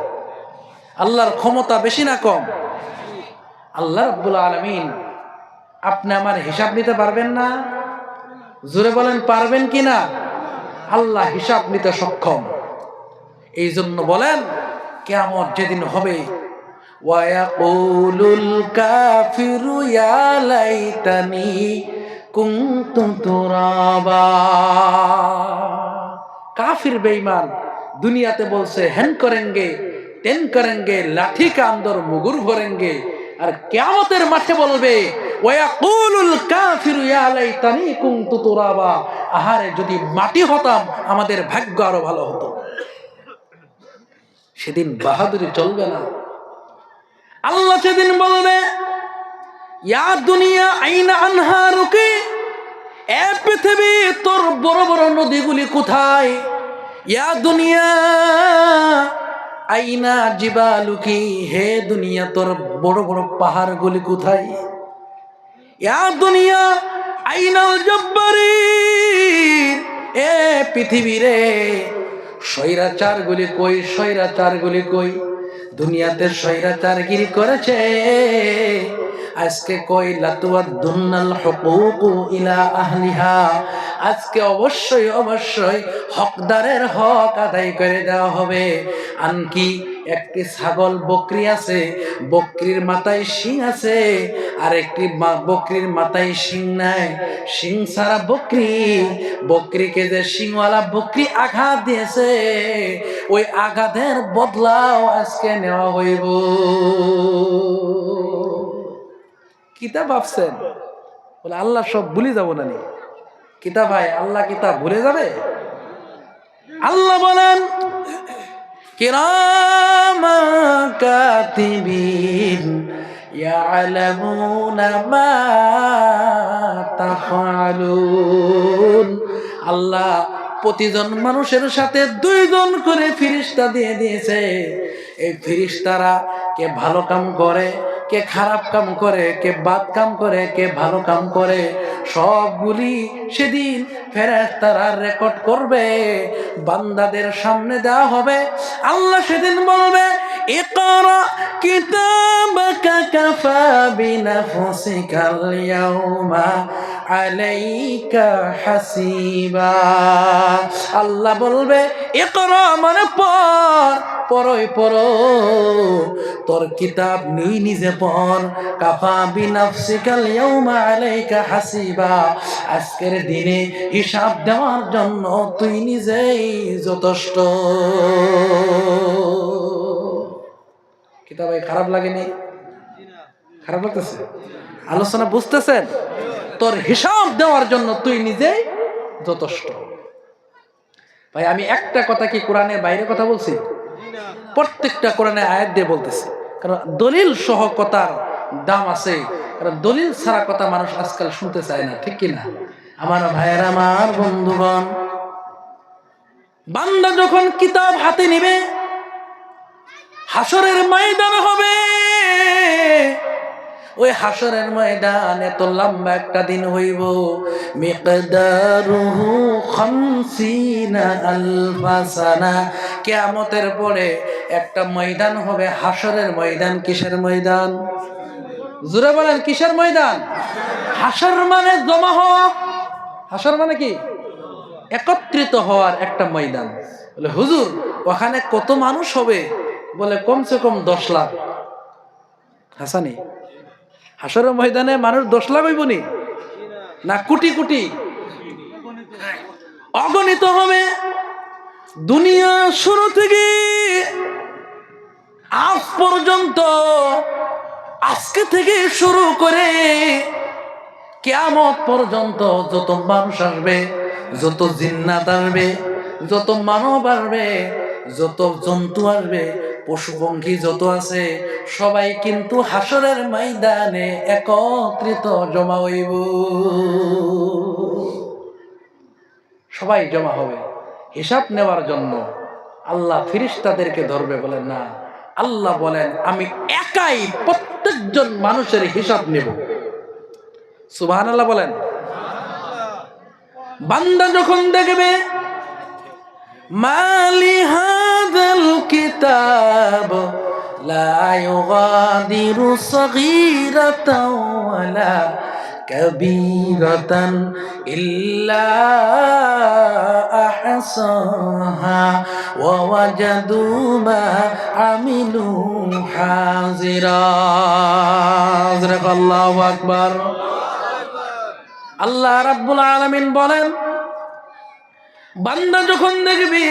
আল্লাহর ক্ষমতা বেশি না কম? আল্লাহ রাব্বুল আলামিন, আপনি আমার হিসাব নিতে পারবেন না? জোরে বলেন, পারবেন কিনা? আল্লাহ হিসাব নিতে সক্ষম। এই জন্য বলেন, কিয়ামত যেদিন হবে, ওয়ায়াকুলুল কাফিরু ইয়া লাইতানি কুনতু তুরাবা। কাফির বেঈমান দুনিয়াতে বলছে হ্যান করেঙ্গে তেন করেঙ্গে, লাঠি কা আন্দর মুগুর ভরেঙ্গে, আর কিয়ামতের মাঠে বলবে ওয়ায়াকুলুল কাফিরু ইয়া লাইতানি কুনতু তুরাবা, আহারে যদি মাটি হতাম আমাদের ভাগ্য আরো ভালো হতো। সেদিন বাহাদুরি চলবে না। আল্লাহ সেদিন বলবে, ইয়া দুনিয়া আইনা আনহারুকি, এ পৃথিবী তোর বড় বড় নদীগুলি কোথায়? ইয়া দুনিয়া আইনা জিবালুকি, হে দুনিয়া তোর বড় বড় পাহাড়গুলি কোথায়? ইয়া দুনিয়া আইনাল জব্বারিন, এ পৃথিবীরে স্বৈরাচারগুলি কই? স্বৈরাচারগুলি কই? দুনিয়াতে স্বৈরাচারগিরি করেছে, আজকে কই লাতুয়াদ্দুন্নাল হুকুকু ইলা আহলিহা, আজকে অবশ্যই অবশ্যই হকদারের হক আদায় করে দেওয়া হবে। আনকি একটি ছাগল বকরি আছে, বকরির মাথায় শিং আছে, আর একটি বকরির মাথায় শিং নাই। শিং ছাড়া বকরি, বকরিকে যে শিংওয়ালা বকরি আঘাত দিয়েছে, ওই আঘাতের বদলাও আজকে নেওয়া হইব। কিতাব ভাবছেন বলে আল্লাহ সব ভুলে যাব না? কিতাব ভাই, আল্লাহ কিতাব ভুলে যাবে? আল্লাহ বলেন, কিরামা কাতিবিন ইয়ালামুনা মা তাফআলুন। আল্লাহ প্রতিজন মানুষের সাথে 2 জন করে ফেরেশতা দিয়ে দিয়েছে। এই ফেরেশতারা কে ভালো কাম করে, কে খারাপ কাম করে, কে বাদ কাম করে, কে ভালো কাম করে, সবগুলি সেদিন ফেরেশতারা রেকর্ড করবে, বান্দাদের সামনে দেওয়া হবে। আল্লাহ সেদিন বলবে, ইকরা কিতাবাকা কাফা বিনাফসিকাল ইয়াউমা আলাইকা হাসিবা। আল্লাহ বলবে, ইকরা মানে পড়, পড়ই পড়ো, তোর কিতাব নিজে পড়। কাফা বিনাফসিকাল ইয়াউমা আলাইকা হাসিবা, আজকের দিনে হিসাব দেওয়ার জন্য তুই নিজেই যথেষ্ট। কিতাব খারাপ লাগেনি? খারাপ লাগতেছে? আলোচনা বুঝতেছেন? তোর হিসাব দেওয়ার জন্য তুই নিজেই যথেষ্ট। ভাই, আমি একটা কথা কি কোরআনের বাইরে কথা বলছি? প্রত্যেকটা কোরআনের আয়াত দিয়ে বলতেছি, কারণ দলিল সহ কথার দাম আছে। কারণ দলিল ছাড়া কথা মানুষ আজকাল শুনতে চায় না, ঠিক কিনা? আমার ভাইয়েরা, আমার বন্ধুগণ, বান্দা যখন কিতাব হাতে নিবে, হাসরের ময়দান হবে। ওই হাসরের ময়দান এত লম্বা একটা দিন হইব, মিকদারুহু 50 আলফা সানা। কিয়ামতের পরে একটা ময়দান হবে, হাসরের ময়দান। কিসের ময়দান? জোরে বলেন, কিসের ময়দান? হাসর মানে জমা হওয়া। হাসর মানে কি? একত্রিত হওয়ার একটা ময়দান। বলে হুজুর, ওখানে কত মানুষ হবে? বলে কমসে কম 10 লাখ। হাসানি, হাসরের ময়দানে মানুষ 10 লাখ হইব নি? না কোটি কোটি? অগণিত হবে। দুনিয়া শুরু থেকে আজ পর্যন্ত, আজকে থেকে শুরু করে কিয়ামত পর্যন্ত যত মানুষ আসবে, যত জিন্নাত আসবে, যত মানব আসবে, যত জন্তু আসবে, পশু পঙ্খী যত আছে, সবাই কিন্তু হাসরের ময়দানে একত্রিত জমা হইব। সবাই জমা হবে হিসাব নেওয়ার জন্য। আল্লাহ ফেরেশতাদেরকে ধরবে, বলেন না, আল্লাহ বলেন আমি একাই প্রত্যেকজন মানুষের হিসাব নেব। সুবহানাল্লাহ বলেন। বান্দা যখন দেখবে মালি হাযাল কিতাব লা ইউগাদিরু সগীরাতাও ওয়ালা কাবীরাতান ইল্লা আহসাহা ওয়া ওয়াজাদু মা আমিলু হাযিরা। আল্লাহু আকবার। আল্লাহ রাব্বুল আলামিন বলেন বান্দা যখন দেখবি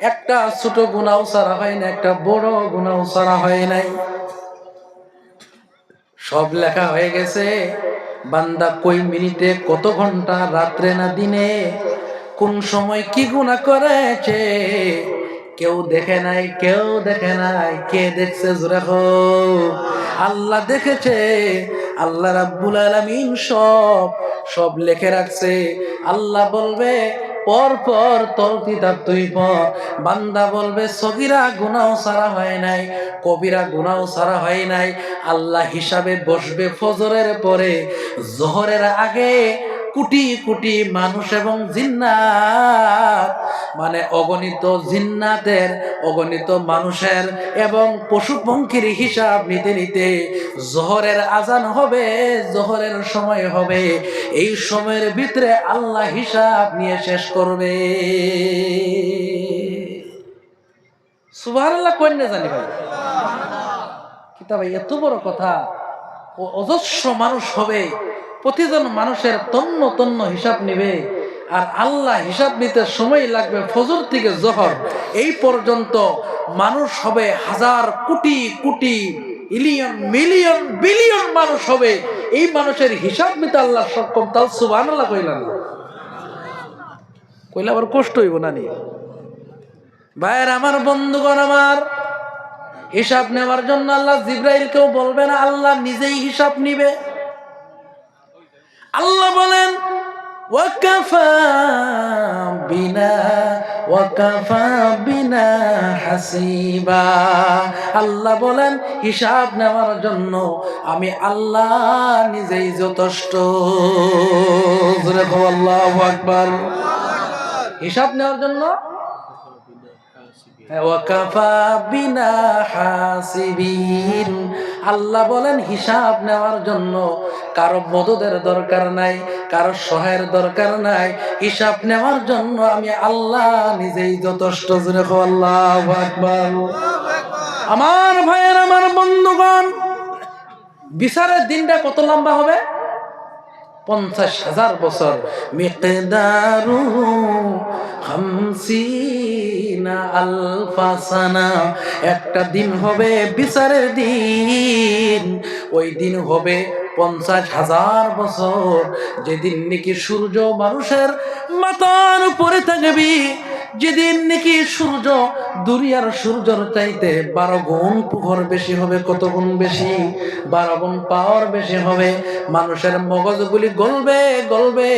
একটা ছোট গুনাহ ছাড়া হয় না, একটা বড় গুনাহ ছাড়া হয় নাই, সব লেখা হয়ে গেছে। বান্দা কই মিনিটে কত ঘন্টা, রাত্রে না দিনে, কোন সময় কি গুনাহ করেছে কেউ দেখে নাই, কেউ দেখে নাই। কে দেখছে? জোরে হো। আল্লাহ দেখেছে। আল্লাহ রাব্বুল আলামিন সব লিখে রাখছে। আল্লাহ বলবে পর পর তোর কিতাব তুই পড়। বান্দা বলবে সগীরা গুনাহ ছাড়া হয় নাই, কবিরা গুনাহ ছাড়া হয় নাই। আল্লাহ হিসাবে বসবে ফজরের পরে, জোহরের আগে। কোটি কোটি মানুষ এবং জিন্নাত, মানে অগণিত জিন্নাতের, অগণিত মানুষের এবং পশু পঙ্খির হিসাব নিতে নিতে জোহরের আজান হবে, জোহরের সময় হবে। এই সময়ের ভিতরে আল্লাহ হিসাব নিয়ে শেষ করবে। সুবহানাল্লাহ কোন না জানি ভাই, কিতাবে এত বড় কথা। অজস্র মানুষ হবে, প্রতিজন মানুষের তন্ন তন্ন হিসাব নিবে। আর আল্লাহ হিসাব নিতে সময় লাগবে ফজর থেকে জোহর এই পর্যন্ত। মানুষ হবে হাজার কোটি কোটি, ইলিয়ন মিলিয়ন বিলিয়ন মানুষ হবে। এই মানুষের হিসাব নিতে আল্লাহ সক্ষম। তাও সুবহানাল্লাহ কইলাম, কইলে আবার কষ্ট হইব না নি ভাইয়ের আমার, বন্ধুগণ আমার। হিসাব নেওয়ার জন্য আল্লাহ জিবরাইলকেও বলবে না, আল্লাহ নিজেই হিসাব নিবে। আল্লাহ বলেন ওয়াকাফা বিনা হাসিবা। আল্লাহ বলেন হিসাব নেওয়ার জন্য আমি আল্লাহ নিজেই যথেষ্ট। আল্লাহু আকবার। হিসাব নেওয়ার জন্য ওয়াকাফা বিনা হাসিবিন। আল্লাহ বলেন হিসাব নেওয়ার জন্য কারো মদদের দরকার নাই, কারো সহায়ের দরকার নাই। হিসাব নেওয়ার জন্য আমি আল্লাহ নিজেই যথেষ্ট। জোরে কও আল্লাহু আকবার। আমার ভাইয়ের আমার বন্ধুগণ, বিচারের দিনটা কত লম্বা হবে? 50,000 বছর। মিকদারু 50 আলফা সানা। একটা দিন হবে বিচারের দিন, ওই দিন হবে 50,000 বছর। যেদিন নাকি সূর্য মানুষের মাথার উপরে থাকবে, যেদিন নাকি সূর্য দুনিয়ার সূর্যের চাইতে 12 গুণ প্রখর বেশি হবে। কত গুণ বেশি? 12 গুণ পাওয়ার বেশি হবে। মানুষের মগজগুলি গলবে গলবে,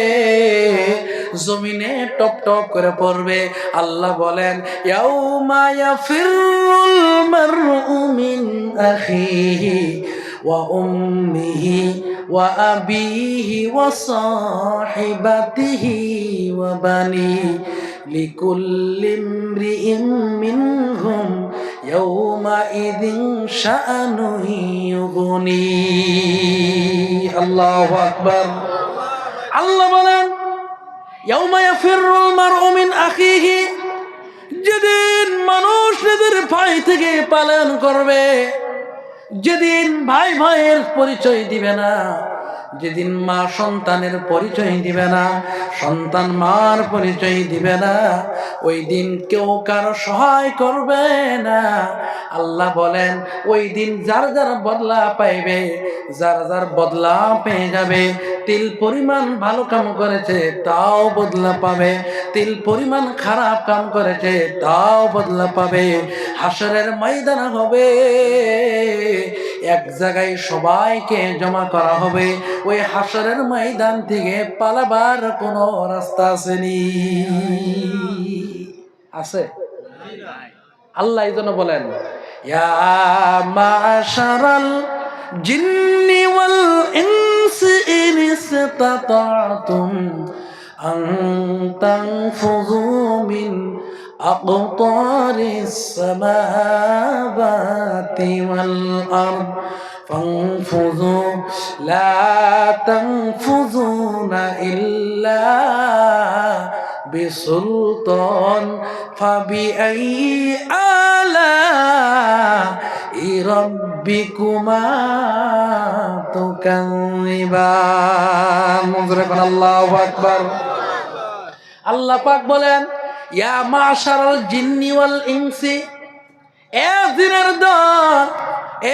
জমিনে টপ টপ করে পড়বে। আল্লাহ বলেন ইয়াউমা ইয়াফিরুল মারউ মিন আখিহি ওয়া উম্মিহি ওয়া আবিহি ওয়া সাহিবাতিহি ওয়া বানি লিকুল্লি ইমরিইম মিনহুম ইয়াউমাইযিন শাআনুন ইউগনি। আল্লাহু আকবার। আল্লাহ বলেন ইয়াউমা ইয়াফিরুল মারউ মিন আখিহি, যেদিন মানুষ নিজের ভাই থেকে পালন করবে, যেদিন ভাই ভাইয়ের পরিচয় দিবে না, যেদিন মা সন্তানের পরিচয় দিবে না, সন্তান মার পরিচয় দিবে না, ওই দিন কেউ কারো সহায় করবে না। আল্লাহ বলেন ওই দিন যার যার বদলা পাইবে, যার যার বদলা পেয়ে যাবে। তিল পরিমাণ ভালো কাম করেছে তাও বদলা পাবে, তিল পরিমাণ খারাপ কাম করেছে তাও বদলা পাবে। হাসরের ময়দান হবে, এক জায়গায় সবাইকে জমা করা হবে। ওই হাসরের ময়দান থেকে পালাবার কোনো রাস্তা আসেনি, আছে? আল্লাহ এই জন্য বলেন, ইয়া মাশারাল জিন্নি ওয়াল ইনসি ইন ইসতাতাতুম আন তানফুযু মিন আকতারিস সামাওয়াতি ওয়াল আরদ ফানফুযু লা তানফুযুনা ইল্লা বিসুলতান ফাবিআই আলাই রাব্বিকুমা তুকাযিবান। আল্লাহু আকবার। আল্লাহ পাক বলেন, ইয়া মাশারাল জিন্নি ওয়াল ইনসি, এ জিনের দল,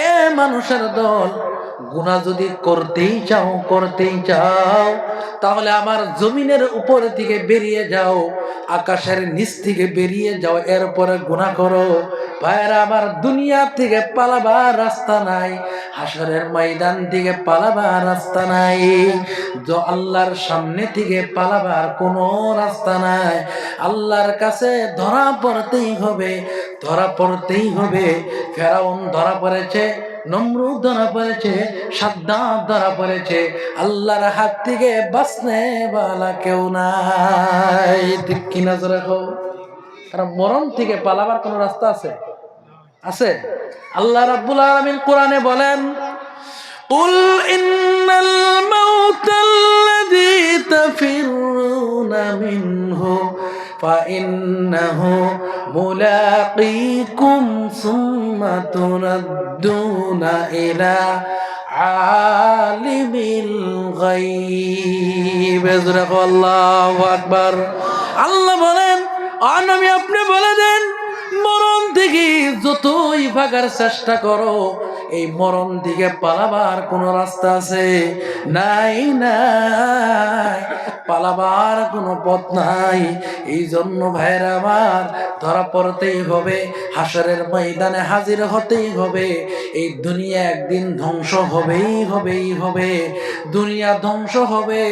এ মানুষের দল, গুনাহ যদি করতেই চাও তাহলে আমার জমিনের উপর থেকে বেরিয়ে যাও, আকাশের নিচ থেকে বেরিয়ে যাও, এরপরে গুনাহ করো। ভাইরা আমার, দুনিয়া থেকে পালাবার রাস্তা নাই, হাসরের ময়দান থেকে পালাবার রাস্তা নাই, আল্লাহর সামনে থেকে পালাবার কোনো রাস্তা নাই। আল্লাহর কাছে ধরা পড়তেই হবে। ফেরাউন ধরা পড়েছে, নমরুদ ধরা পড়েছে, সাদ্দাত ধরা পড়েছে, আল্লাহর হাত থেকে বাঁচনে বালা কেউ নাই। ঠিক কিনা জোরে কও? কারণ মরণ থেকে পালাবার কোন রাস্তা আছে? আল্লাহ রাব্বুল আলামিন কোরআনে বলেন, কুল ইন্নাল মাউতাল্লাযী তাফিরুনা মিনহু ফাইন্নাহু মুলাকীকুম সুম্মা তুরাদ্দুনা ইলা আলিমিল গায়ব। আল্লাহু আকবার। আল্লাহ বলেন, নবী আপনি বলে দেন, মরণ থেকে যতই ভাগার চেষ্টা করো, এই মরণ থেকে পালাবার কোন রাস্তা আছে? নাই, পালাবার কোনো পথ নাই। এই জন্য ভাইরা আমার, ধরা পড়তেই হবে, হাসরের ময়দানে হাজির হতেই হবে। এই দুনিয়া একদিন ধ্বংস হবেই। দুনিয়া ধ্বংস হবে,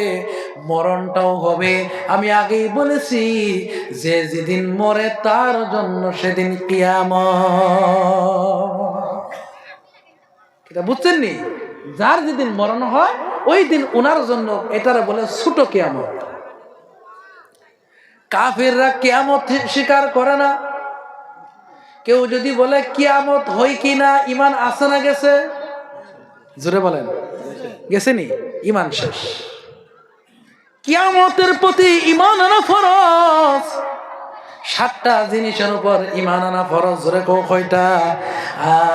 মরণটাও হবে। আমি আগেই বলেছি যে যেদিন মরে তার জন্য সেদিন কিয়ামত। এটা বুঝছেন নি? যার যেদিন মরণ হয় ওই দিন ওনার জন্য এটারে বলে ছোট কিয়ামত। কাফিররা কিয়ামত স্বীকার করে না। কেউ যদি বলে কিয়ামত হয় কিনা, ঈমান আছে না গেছে? জোরে বলেন, গেছে নি? ঈমান শেষ। কিয়ামতের প্রতি ঈমান আনা ফরজ। 7টা জিনিসের উপর ঈমান আনা ফরজ। জোরে কও কয়টা?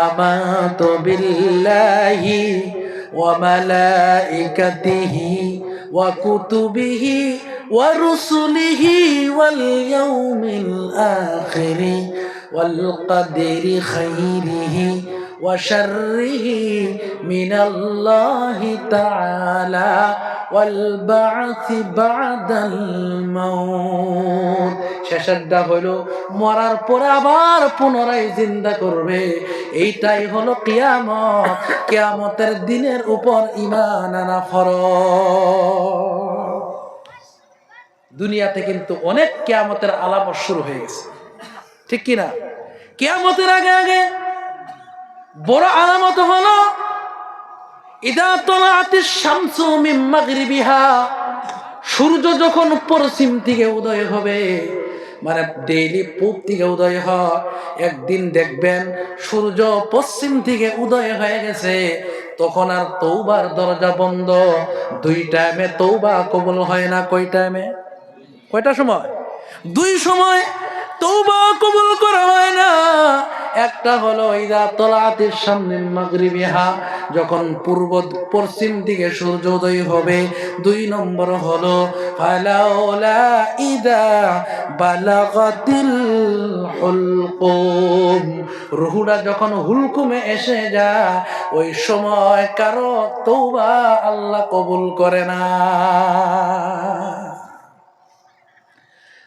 আমাতু বিল্লাহি ওয়া মালাইকাতিহি ওয়া কুতুবিহি ওয়া রুসুলিহি ওয়াল ইয়াউমিল আখিরি ওয়াল কদরি খাইরিহি ওয়া শাররিহি মিনাল্লাহি তাআলা ওয়াল বা'থি বা'দাল মাউত। শেষেরটা হলো মরার পরে আবার পুনরায় জিন্দা করবে। এইটাই হলো কিয়ামত। কিয়ামতের দিনের উপর ঈমান আনা ফরজ। দুনিয়াতে কিন্তু অনেক কিয়ামতের আলামত শুরু হয়ে গেছে, ঠিক কিনা? কিয়ামতের আগে বড় আলামত হলো ইদা তালাআতিশ শামসু মিন মাগরিবিহা, সূর্য যখন পশ্চিম থেকে উদয় হবে, মানে ডেইলি পূব থেকে উদয় হয়। একদিন দেখবেন সূর্য পশ্চিম থেকে উদয় হয়ে গেছে, তখন আর তওবার দরজা বন্ধ। 2 টাইমে তওবা কবুল হয় না। কয়টা সময়? 2 সময় তওবা কবুল করা হয় না। একটা হলো ইদা তালাআতিশ শামসু মিন মাগরিবিহা, যখন পশ্চিম দিকে সূর্য উদয় হবে। 2 নম্বর হলো ফালাউলা ইদা বালাগাতিল হুলকুম, রুহুটা যখন হুলকুমে এসে যায়, ওই সময় কারো তওবা আল্লাহ কবুল করে না।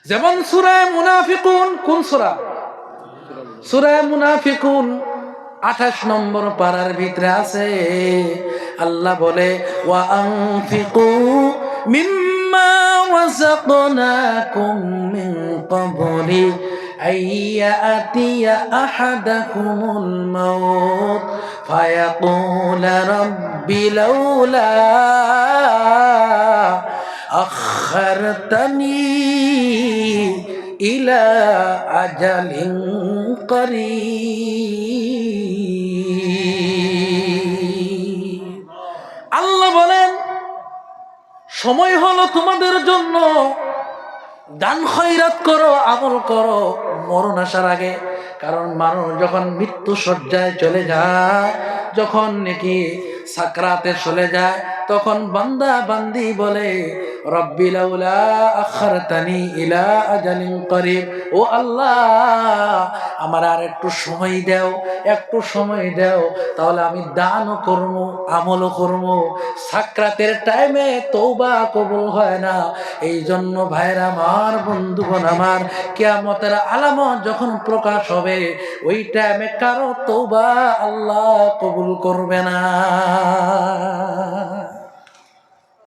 যেমন সূরা মুনাফিকুন, কোন সূরা? সূরা মুনাফিকুন 28 নম্বর পারার ভিতরে আছে, আল্লাহ বলে ওয়া আনফিকু মিম্মা রাযাকনাকুম মিন ক্বাবলি আইয়াতিয়া আহাদাকুমুল মাউত ফায়াকুলা রাব্বি লাউলা আখারতানি ইলা আজালিন করিব। আল্লাহ বলেন সময় হলো তোমাদের জন্য, দান খয়রাত করো, আমল করো মরণ আসার আগে। কারণ মানুষ যখন মৃত্যু শয্যায় চলে যায়, যখন নাকি সাকরাতে চলে যায়, তখন বান্দা বান্দি বলে রব্বি লাউলা আখারতানি ইলা আজালিন করিব, ও আল্লাহ আমার আর একটু সময় দাও, একটু সময় দাও, তাহলে আমি দানও করবো আমলও করবো। সাকরাতের টাইমে তওবা কবুল হয় না। এই জন্য ভাইরা আমার, বন্ধুগণ আমার, কিয়ামতের আলামত যখন প্রকাশ হবে, ওই টাইমে কারো তওবা আল্লাহ কবুল করবে না।